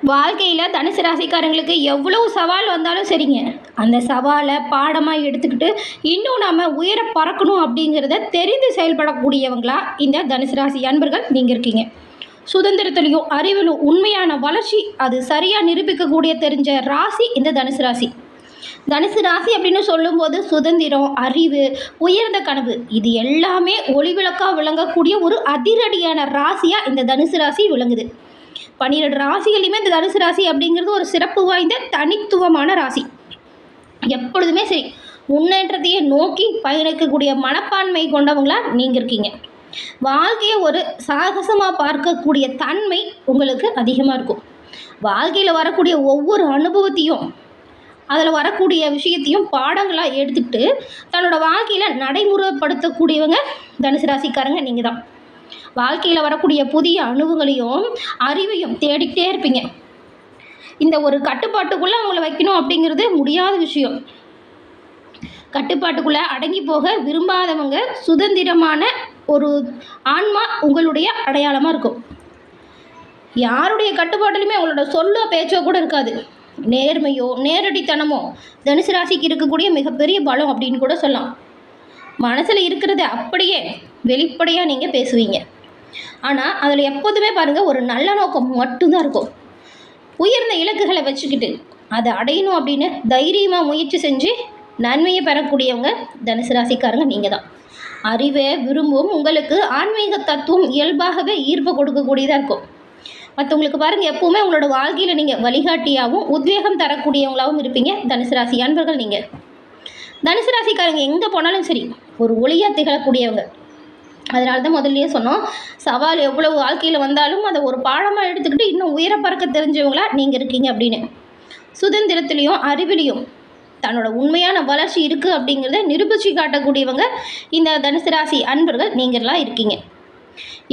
வாழ்க்கையில் தனுசு ராசிக்காரங்களுக்கு எவ்வளோ சவால் வந்தாலும் சரிங்க, அந்த சவாலை பாடமாக எடுத்துக்கிட்டு இன்னும் நம்ம உயர பறக்கணும் அப்படிங்கிறத தெரிந்து செயல்படக்கூடியவங்களா இந்த தனுசு ராசி அன்பர்கள் நீங்கள் இருக்கீங்க. சுதந்திரத்திலையும் அறிவிலும் உண்மையான வளர்ச்சி அது சரியாக நிரூபிக்கக்கூடிய தெரிஞ்ச ராசி இந்த தனுசு ராசி. தனுசு ராசி அப்படின்னு சொல்லும்போது சுதந்திரம், அறிவு, உயர்ந்த கனவு இது எல்லாமே ஒளிவிளக்காக விளங்கக்கூடிய ஒரு அதிரடியான ராசியாக இந்த தனுசு ராசி விளங்குது. 12 ராசிகளையுமே இந்த தனுசு ராசி அப்படிங்கிறது ஒரு சிறப்பு வாய்ந்த தனித்துவமான ராசி. எப்பொழுதுமே சரி, முன்னேற்றத்தையே நோக்கி பயணிக்கக்கூடிய மனப்பான்மை கொண்டவங்களா நீங்கள் இருக்கீங்க. வாழ்க்கையை ஒரு சாகசமாக பார்க்கக்கூடிய தன்மை உங்களுக்கு அதிகமாக இருக்கும். வாழ்க்கையில் வரக்கூடிய ஒவ்வொரு அனுபவத்தையும், அதில் வரக்கூடிய விஷயத்தையும் பாடங்களாக எடுத்துக்கிட்டு தன்னோட வாழ்க்கையில் நடைமுறைப்படுத்தக்கூடியவங்க தனுசு ராசிக்காரங்க நீங்கள் தான். வாழ்க்கையில் வரக்கூடிய புதிய அனுபவங்களையும் அறிவையும் தேடிக்கிட்டே இருப்பீங்க. இந்த ஒரு கட்டுப்பாட்டுக்குள்ளே அவங்கள வைக்கணும் அப்படிங்கிறது முடியாத விஷயம். கட்டுப்பாட்டுக்குள்ளே அடங்கி போக விரும்பாதவங்க சுதந்திரமான ஒரு ஆன்மா உங்களுடைய அடையாளமாக இருக்கும். யாருடைய கட்டுப்பாட்டிலுமே அவங்களோட சொல்லோ பேச்சோ கூட இருக்காது. நேர்மையோ நேரடித்தனமோ தனுசு ராசிக்கு இருக்கக்கூடிய மிகப்பெரிய பலம் அப்படின்னு கூட சொல்லலாம். மனசில் இருக்கிறத அப்படியே வெளிப்படையாக நீங்கள் பேசுவீங்க. ஆனால் அதில் எப்போதுமே பாருங்கள், ஒரு நல்ல நோக்கம் மட்டும்தான் இருக்கும். உயர்ந்த இலக்குகளை வச்சுக்கிட்டு அதை அடையணும் அப்படின்னு தைரியமாக முயற்சி செஞ்சு நன்மையை பெறக்கூடியவங்க தனுசு ராசிக்காரங்க நீங்கள் தான். அறிவை விரும்பும் உங்களுக்கு ஆன்மீக தத்துவம் இயல்பாகவே ஈர்ப்பு கொடுக்கக்கூடியதாக இருக்கும். மற்றவங்களுக்கு பாருங்கள், எப்போவுமே உங்களோட வாழ்க்கையில் நீங்கள் வழிகாட்டியாகவும் உத்வேகம் தரக்கூடியவங்களாகவும் இருப்பீங்க தனுசு ராசி அன்பர்கள் நீங்கள். தனுசு ராசிக்காரங்க எங்கே போனாலும் சரி ஒரு ஒளியாக திகழக்கூடியவங்க. அதனால தான் முதல்லயே சொன்னோம், சவால் எவ்வளவு வாழ்க்கையில் வந்தாலும் அதை ஒரு பாடமாக எடுத்துக்கிட்டு இன்னும் உயர பறக்க தெரிஞ்சவங்களா நீங்கள் இருக்கீங்க அப்படின்னு. சுதந்திரத்துலேயும் அறிவிலையும் தன்னோட உண்மையான வளர்ச்சி இருக்குது அப்படிங்கிறத நிரூபித்து காட்டக்கூடியவங்க இந்த தனுசு ராசி அன்பர்கள் நீங்கள்லாம் இருக்கீங்க.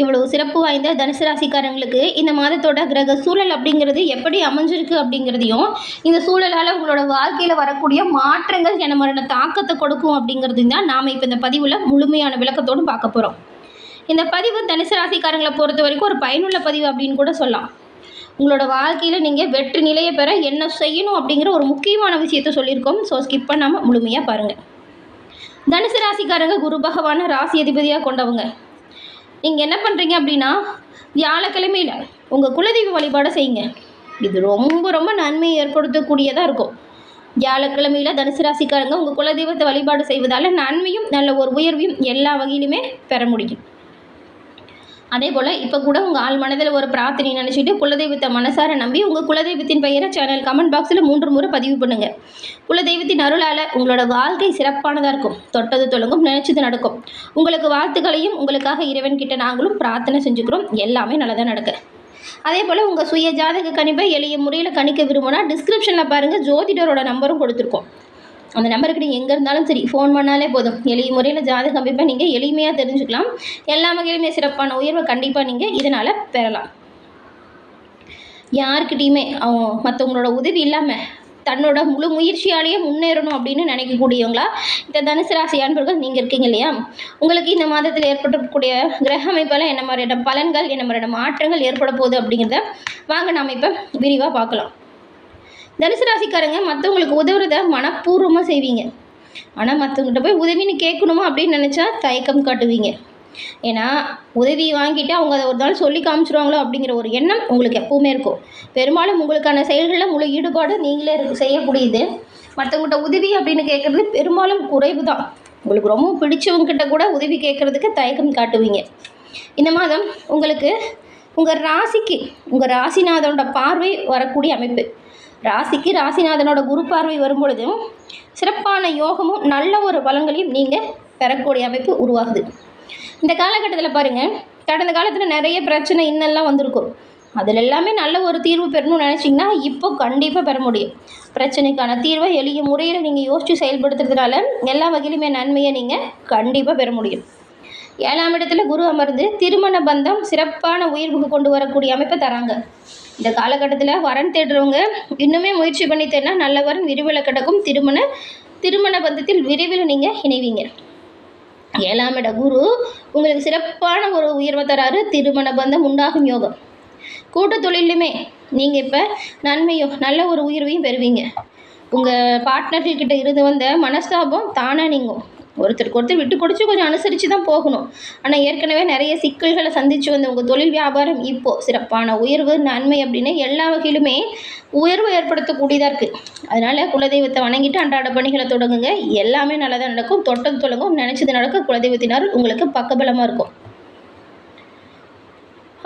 இவ்வளவு சிறப்பு வாய்ந்த தனுசு ராசிக்காரங்களுக்கு இந்த மாதத்தோட கிரக சூழல் அப்படிங்கிறது எப்படி அமைஞ்சிருக்கு அப்படிங்கிறதையும், இந்த சூழலால் உங்களோட வாழ்க்கையில் வரக்கூடிய மாற்றங்கள் என்ன மாதிரியான தாக்கத்தை கொடுக்கும் அப்படிங்கிறது தான் நாம் இப்போ இந்த பதிவில் முழுமையான விளக்கத்தோடு பார்க்க போகிறோம். இந்த பதிவு தனுசு ராசிக்காரங்களை பொறுத்த வரைக்கும் ஒரு பயனுள்ள பதிவு அப்படின்னு கூட சொல்லலாம். உங்களோட வாழ்க்கையில் நீங்கள் வெற்றி நிலையை பெற என்ன செய்யணும் அப்படிங்கிற ஒரு முக்கியமான விஷயத்த சொல்லியிருக்கோம். ஸோ ஸ்கிப் பண்ணாமல் முழுமையாக பாருங்கள். தனுசு ராசிக்காரங்க குரு பகவான ராசி அதிபதியாக கொண்டவங்க. நீங்கள் என்ன பண்ணுறீங்க அப்படின்னா, வியாழக்கிழமையில் உங்கள் குலதெய்வ வழிபாடை செய்யுங்க. இது ரொம்ப ரொம்ப நன்மையை ஏற்படுத்தக்கூடியதாக இருக்கும். வியாழக்கிழமையில் தனுசு ராசிக்காரங்க உங்கள் குலதெய்வத்தை வழிபாடு செய்வதால் நன்மையும் நல்ல ஒரு உயர்வையும் எல்லா வகையிலுமே பெற முடியும். அதே போல் இப்போ கூட உங்கள் ஆள் மனதில் ஒரு பிரார்த்தனை நினச்சிட்டு குலதெய்வத்தை மனசார நம்பி உங்கள் குலதெய்வத்தின் பெயரை சேனல் கமெண்ட் பாக்ஸில் 3 முறை பதிவு பண்ணுங்கள். குலதெய்வத்தின் அருளால் உங்களோட வாழ்க்கை சிறப்பானதாக இருக்கும். தொட்டது தொடங்கும், நினைச்சது நடக்கும். உங்களுக்கு வாழ்த்துக்களையும் உங்களுக்காக இறைவன்கிட்ட நாங்களும் பிரார்த்தனை செஞ்சுக்கிறோம். எல்லாமே நல்லதாக நடக்க. அதே போல் உங்கள் சுய ஜாதக கணிப்பை எளிய முறையில் கணிக்க விரும்பினா டிஸ்கிரிப்ஷனில் பாருங்கள், ஜோதிடரோட நம்பரும் கொடுத்துருக்கோம். அந்த நம்பருக்கு நீங்கள் எங்கே இருந்தாலும் சரி ஃபோன் பண்ணாலே போதும். எளிய முறையில் ஜாதக அமைப்பை நீங்கள் எளிமையாக தெரிஞ்சுக்கலாம். எல்லா வகையிலுமே சிறப்பான உயர்வை கண்டிப்பாக நீங்கள் இதனால் பெறலாம். யாருக்கிட்டையுமே மற்றவங்களோட உதவி இல்லாமல் தன்னோட முழு முயற்சியாலேயே முன்னேறணும் அப்படின்னு நினைக்கக்கூடியவங்களா இந்த தனுசு ராசி அன்பர்கள் நீங்கள் இருக்கீங்க இல்லையா? உங்களுக்கு இந்த மாதத்தில் ஏற்படக்கூடிய கிரக அமைப்பெல்லாம் என்ன மாதிரியான பலன்கள், என்ன மாதிரியான மாற்றங்கள் ஏற்பட போகுது அப்படிங்கிறத வாங்க நாம் இப்போ விரிவாக பார்க்கலாம். தனுசு ராசிக்காரங்க மற்றவங்களுக்கு உதவுறத மனப்பூர்வமாக செய்வீங்க. ஆனால் மற்றவங்கள்ட்ட போய் உதவின்னு கேட்கணுமா அப்படின்னு நினச்சா தயக்கம் காட்டுவீங்க. ஏன்னா உதவி வாங்கிட்டு அவங்க அதை ஒரு நாள் சொல்லி காமிச்சிருவாங்களோ அப்படிங்கிற ஒரு எண்ணம் உங்களுக்கு எப்போவுமே இருக்கும். பெரும்பாலும் உங்களுக்கான செயல்களில் முழு ஈடுபாடு நீங்களே செய்யக்கூடியது. மற்றவங்கள்ட்ட உதவி அப்படின்னு கேட்குறது பெரும்பாலும் குறைவு தான். உங்களுக்கு ரொம்ப பிடிச்சவங்ககிட்ட கூட உதவி கேட்குறதுக்கு தயக்கம் காட்டுவீங்க. இந்த மாதம் உங்களுக்கு உங்கள் ராசிக்கு உங்கள் ராசிநாதனோட பார்வை வரக்கூடிய அமைப்பு. ராசிக்கு ராசிநாதனோட குரு பார்வை வரும்பொழுதும் சிறப்பான யோகமும் நல்ல ஒரு பலங்களையும் நீங்கள் பெறக்கூடிய அமைப்பு உருவாகுது. இந்த காலகட்டத்தில் பாருங்கள், கடந்த காலத்தில் நிறைய பிரச்சனை இன்னெல்லாம் வந்திருக்கும். அதில் எல்லாமே நல்ல ஒரு தீர்வு பெறணும்னு நினச்சிங்கன்னா இப்போ கண்டிப்பாக பெற முடியும். பிரச்சனைக்கான தீர்வை எளிய முறையில் நீங்கள் யோசித்து செயல்படுத்துறதுனால எல்லா வகையிலுமே நன்மையை நீங்கள் கண்டிப்பாக பெற முடியும். 7ஆம் இடத்துல குரு அமர்ந்து திருமண பந்தம் சிறப்பான உயர்வுக்கு கொண்டு வரக்கூடிய அமைப்பை தராங்க. இந்த காலகட்டத்தில் வரன் தேடுறவங்க இன்னுமே முயற்சி பண்ணி தேடினா நல்ல வரன் விரிவில் கிடக்கும். திருமண பந்தத்தில் விரைவில் நீங்கள் இணைவீங்க. 7ஆம் இட குரு உங்களுக்கு சிறப்பான ஒரு உயர்வை தராரு. திருமண பந்தம் உண்டாகும் யோகம். கூட்டு தொழிலுமே நீங்கள் இப்போ நன்மையும் நல்ல ஒரு உயர்வையும் பெறுவீங்க. உங்கள் பார்ட்னர்கள்கிட்ட இருந்து வந்த மனஸ்தாபம் தானாக நீங்கும். ஒருத்தருக்கு ஒருத்தர் விட்டு கொடுத்து கொஞ்சம் அனுசரித்து தான் போகணும். ஆனால் ஏற்கனவே நிறைய சிக்கல்களை சந்தித்து வந்த உங்கள் தொழில் வியாபாரம் இப்போது சிறப்பான உயர்வு நன்மை அப்படின்னு எல்லா வகையிலுமே உயர்வு ஏற்படுத்தக்கூடியதாக இருக்குது. அதனால் குலதெய்வத்தை வணங்கிட்டு அன்றாட பணிகளை தொடங்குங்க. எல்லாமே நல்லதாக நடக்கும். தொட்டது தொடங்கும், நினச்சது நடக்கும். குலதெய்வத்தினர் உங்களுக்கு பக்கபலமாக இருக்கும்.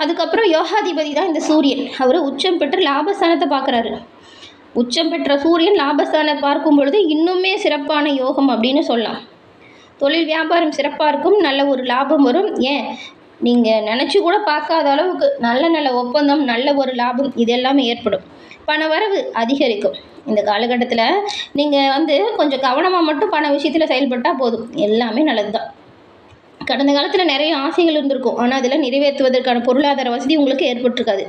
அதுக்கப்புறம் யோகாதிபதி தான் இந்த சூரியன். அவர் உச்சம் பெற்று லாபஸ்தானத்தை பார்க்குறாரு. உச்சம் பெற்ற சூரியன் லாபஸ்தானத்தை பார்க்கும் பொழுது இன்னுமே சிறப்பான யோகம் அப்படின்னு சொல்லலாம். தொழில் வியாபாரம் சிறப்பாக இருக்கும். நல்ல ஒரு லாபம் வரும். ஏன் நீங்கள் நினச்சி கூட பார்க்காத அளவுக்கு நல்ல நல்ல ஒப்பந்தம், நல்ல ஒரு லாபம் இது எல்லாமே ஏற்படும். பண வரவு அதிகரிக்கும். இந்த காலகட்டத்தில் நீங்கள் கொஞ்சம் கவனமாக மட்டும் பண விஷயத்தில் செயல்பட்டால் போதும். எல்லாமே நல்லது தான். கடந்த காலத்தில் நிறைய ஆசைகள் இருந்திருக்கும். ஆனால் அதில் நிறைவேற்றுவதற்கான பொருளாதார வசதி உங்களுக்கு ஏற்பட்டிருக்காது.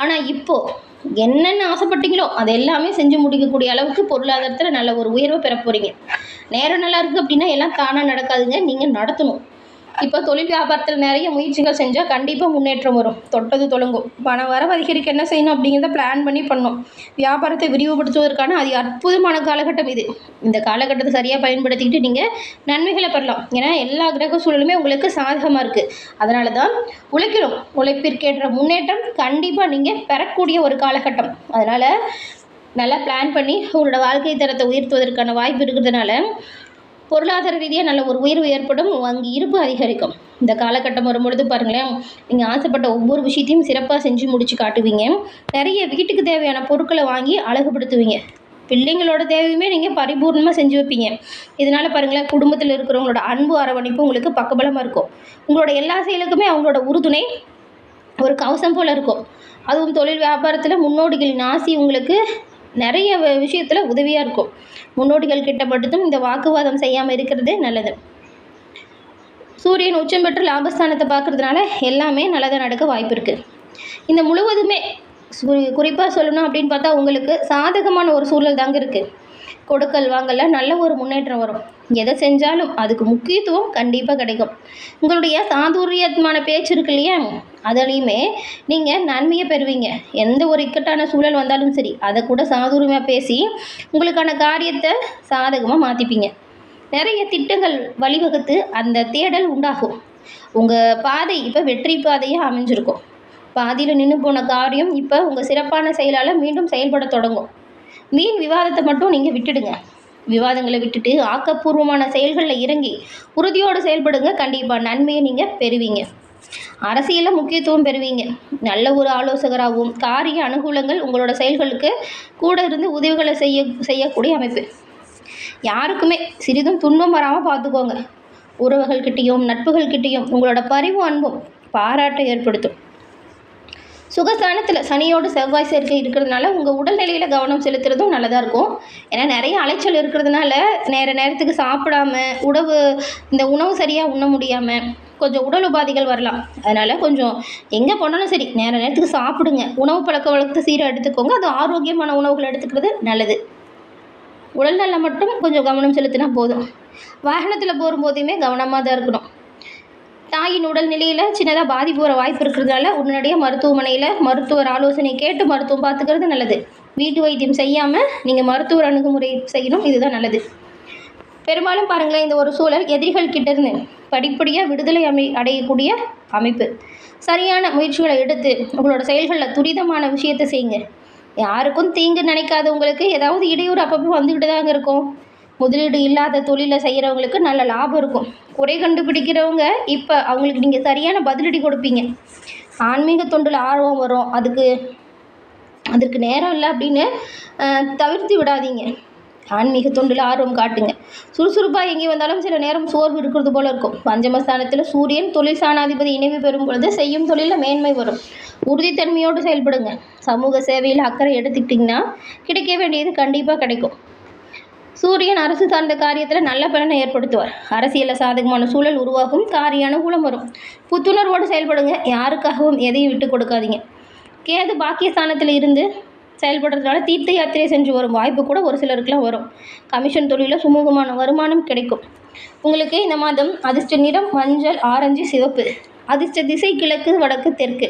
ஆனால் இப்போது என்னென்ன ஆசைப்பட்டீங்களோ அது எல்லாமே செஞ்சு முடிக்கக்கூடிய அளவுக்கு பொருளாதாரத்தில் நல்ல ஒரு உயர்வை பெற போகிறீங்க. நேரம் நல்லா இருக்குது அப்படின்னா எல்லாம் தானாக நடக்காதுங்க. நீங்கள் நடத்தணும். இப்போ தொழில் வியாபாரத்தில் நிறைய முயற்சிகள் செஞ்சால் கண்டிப்பாக முன்னேற்றம் வரும். தொட்டது தொடங்கும். பணம் வரவு அதிகரிக்க என்ன செய்யணும் அப்படிங்கிறத பிளான் பண்ணி பண்ணணும். வியாபாரத்தை விரிவுபடுத்துவதற்கான அற்புதமான காலகட்டம் இது. இந்த காலகட்டத்தை சரியாக பயன்படுத்திக்கிட்டு நீங்கள் நன்மைகளை பெறலாம். ஏன்னா எல்லா கிரக சூழலுமே உங்களுக்கு சாதகமாக இருக்குது. அதனால தான் உழைக்கணும். உழைப்பிற்கேற்ற முன்னேற்றம் கண்டிப்பாக நீங்கள் பெறக்கூடிய ஒரு காலகட்டம். அதனால் நல்லா பிளான் பண்ணி உங்களோட வாழ்க்கை தரத்தை உயர்த்துவதற்கான வாய்ப்பு இருக்கிறதுனால பொருளாதார ரீதியாக நல்ல ஒரு உயர்வு ஏற்படும். வங்கி இருப்பு அதிகரிக்கும். இந்த காலகட்டம் வரும்பொழுது பாருங்களேன், நீங்கள் ஆசைப்பட்ட ஒவ்வொரு விஷயத்தையும் சிறப்பாக செஞ்சு முடித்து காட்டுவீங்க. நிறைய வீட்டுக்கு தேவையான பொருட்களை வாங்கி அழகுபடுத்துவீங்க. பிள்ளைங்களோட தேவையுமே நீங்கள் பரிபூர்ணமாக செஞ்சு வைப்பீங்க. இதனால் பாருங்களேன், குடும்பத்தில் இருக்கிறவங்களோட அன்பு அரவணைப்பு உங்களுக்கு பக்கபலமாக இருக்கும். உங்களோட எல்லா செயலுக்குமே அவங்களோட உறுதுணை ஒரு கவசம் போல் இருக்கும். அதுவும் தொழில் வியாபாரத்தில் முன்னோடிகளின் ஆசி உங்களுக்கு நிறைய விஷயத்தில் உதவியாக இருக்கும். முன்னோடிகள் கிட்ட மட்டும் இந்த வாக்குவாதம் செய்யாமல் இருக்கிறது நல்லது. சூரியன் உச்சம் பெற்று லாபஸ்தானத்தை பார்க்குறதுனால எல்லாமே நல்லதாக நடக்க வாய்ப்பு இருக்குது. இந்த முழுவதுமே குறிப்பாக சொல்லணும் அப்படின்னு பார்த்தா உங்களுக்கு சாதகமான ஒரு சூழல் தாங்க இருக்குது. கொடுக்கல் வாங்கல நல்ல ஒரு முன்னேற்றம் வரும். எதை செஞ்சாலும் அதுக்கு முக்கியத்துவம் கண்டிப்பாக கிடைக்கும். உங்களுடைய சாதுரியமான பேச்சு இருக்கு இல்லையா, அதுலேயுமே நீங்கள் நன்மையை பெறுவீங்க. எந்த ஒரு இக்கட்டான சூழல் வந்தாலும் சரி அதை கூட சாதுரியமாக பேசி உங்களுக்கான காரியத்தை சாதகமாக மாற்றிப்பீங்க. நிறைய திட்டங்கள் வழிவகுத்து அந்த தேடல் உண்டாகும். உங்கள் பாதை இப்போ வெற்றி பாதையாக அமைஞ்சிருக்கும். பாதியில் நின்று போன காரியம் இப்போ உங்கள் சிறப்பான செயலால் மீண்டும் செயல்பட தொடங்கும். வீண் விவாதத்தை மட்டும் நீங்கள் விட்டுடுங்க. விவாதங்களை விட்டுட்டு ஆக்கப்பூர்வமான செயல்களில் இறங்கி உறுதியோடு செயல்படுங்க. கண்டிப்பாக நன்மையை நீங்கள் பெறுவீங்க. அரசியலில் முக்கியத்துவம் பெறுவீங்க. நல்ல ஒரு ஆலோசகராகவும் காரிய அனுகூலங்கள் உங்களோட செயல்களுக்கு கூட இருந்து உதவிகளை செய்யக்கூடிய அமைப்பு. யாருக்குமே சிறிதும் துன்பம் வராமல் பார்த்துக்கோங்க. உறவுகள்கிட்டையும் நட்புகள்கிட்டையும் உங்களோட பரிவு அன்பும் பாராட்டை ஏற்படுத்தும். சுகஸ்தானத்தில் சனியோடு செவ்வாய் சேர்க்கை இருக்கிறதுனால உங்கள் உடல்நிலையில் கவனம் செலுத்துறதும் நல்லதாக இருக்கும். ஏன்னா நிறைய அலைச்சல் இருக்கிறதுனால நேரத்துக்கு சாப்பிடாம இந்த உணவு சரியாக உண்ண முடியாமல் கொஞ்சம் உடல் உபாதைகள் வரலாம். அதனால் கொஞ்சம் எங்கே போனாலும் சரி நேரத்துக்கு சாப்பிடுங்க. உணவு பழக்க வழக்கத்தை சீராக எடுத்துக்கோங்க. அது ஆரோக்கியமான உணவுகள் எடுத்துக்கிறது நல்லது. உடல்நலம் மட்டும் கொஞ்சம் கவனம் செலுத்தினா போதும். வாகனத்தில் போகும்போதையுமே கவனமாக தான் இருக்கணும். தாயின் உடல்நிலையில் சின்னதாக பாதிப்பு வர வாய்ப்பு இருக்கிறதுனால உடனடியாக மருத்துவமனையில் மருத்துவர் ஆலோசனை கேட்டு மருத்துவம் பார்த்துக்கிறது நல்லது. வீட்டு வைத்தியம் செய்யாமல் நீங்கள் மருத்துவர் அணுகுமுறை செய்யணும். இதுதான் நல்லது. பெரும்பாலும் பாருங்களேன், இந்த ஒரு சூழல் எதிரிகள் கிட்டேருந்து படிப்படியாக விடுதலை அடையக்கூடிய அமைப்பு. சரியான முயற்சிகளை எடுத்து உங்களோட செயல்களில் துரிதமான விஷயத்தை செய்யுங்க. யாருக்கும் தீங்கு நினைக்காத உங்களுக்கு ஏதாவது இடையூறு அப்பப்போ வந்துக்கிட்டு தாங்க இருக்கும். முதலீடு இல்லாத தொழிலை செய்கிறவங்களுக்கு நல்ல லாபம் இருக்கும். குறை கண்டுபிடிக்கிறவங்க இப்போ அவங்களுக்கு நீங்கள் சரியான பதிலடி கொடுப்பீங்க. ஆன்மீக தொண்டில் ஆர்வம் வரும். அதற்கு நேரம் இல்லை அப்படின்னு தவிர்த்து விடாதீங்க. ஆன்மீக தொண்டில் ஆர்வம் காட்டுங்க. சுறுசுறுப்பாக எங்கே வந்தாலும் சில நேரம் சோர்வு இருக்கிறது போல இருக்கும். பஞ்சமஸ்தானத்தில் சூரியன் தொழில் சாணாதிபதி இணைவு பெறும் பொழுது செய்யும் தொழிலில் மேன்மை வரும். உறுதித்தன்மையோடு செயல்படுங்க. சமூக சேவையில் அக்கறை எடுத்துக்கிட்டிங்கன்னா கிடைக்க வேண்டியது கண்டிப்பாக கிடைக்கும். சூரியன் அரசு சார்ந்த காரியத்தில் நல்ல பலனை ஏற்படுத்துவார். அரசியலில் சாதகமான சூழல் உருவாகும். காரிய அனுகூலம் வரும். புத்துணர்வோடு செயல்படுங்க. யாருக்காகவும் எதையும் விட்டு கொடுக்காதீங்க. கேது பாக்கியஸ்தானத்தில் இருந்து செயல்படுறதுனால தீர்த்த யாத்திரை செஞ்சு வரும் வாய்ப்பு கூட ஒரு சிலருக்குலாம் வரும். கமிஷன் தொழிலில் சுமூகமான வருமானம் கிடைக்கும். உங்களுக்கு இந்த மாதம் அதிர்ஷ்ட நிறம் மஞ்சள், ஆரஞ்சு, சிவப்பு. அதிர்ஷ்ட திசை கிழக்கு, வடக்கு, தெற்கு.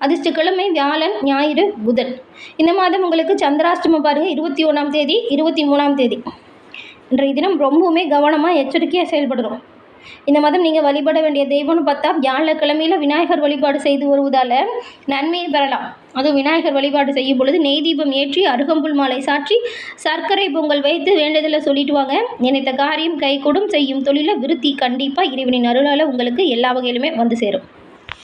அதிர்ஷ்ட கிழமை வியாழன், ஞாயிறு, புதன். இந்த மாதம் உங்களுக்கு சந்திராஷ்டமம் பாருங்கள் 21ஆம் தேதி, 23ஆம் தேதி. இன்றைய தினம் ரொம்பவுமே கவனமாக எச்சரிக்கையாக செயல்படணும். இந்த மாதம் நீங்கள் வழிபட வேண்டிய தெய்வம்னு பார்த்தா வியாழக்கிழமையில் விநாயகர் வழிபாடு செய்து வருவதால் நன்மையை பெறலாம். அதுவும் விநாயகர் வழிபாடு செய்யும் பொழுது நெய் தீபம் ஏற்றி, அருகம்புல் மாலை சாற்றி, சர்க்கரை பொங்கல் வைத்து வேண்டுதலை சொல்லிட்டு வாங்க. நினைத்த காரியம் கைகூடும். செய்யும் தொழில விருத்தி கண்டிப்பாக இறைவனின் அருளால் உங்களுக்கு எல்லா வகையிலுமே வந்து சேரும்.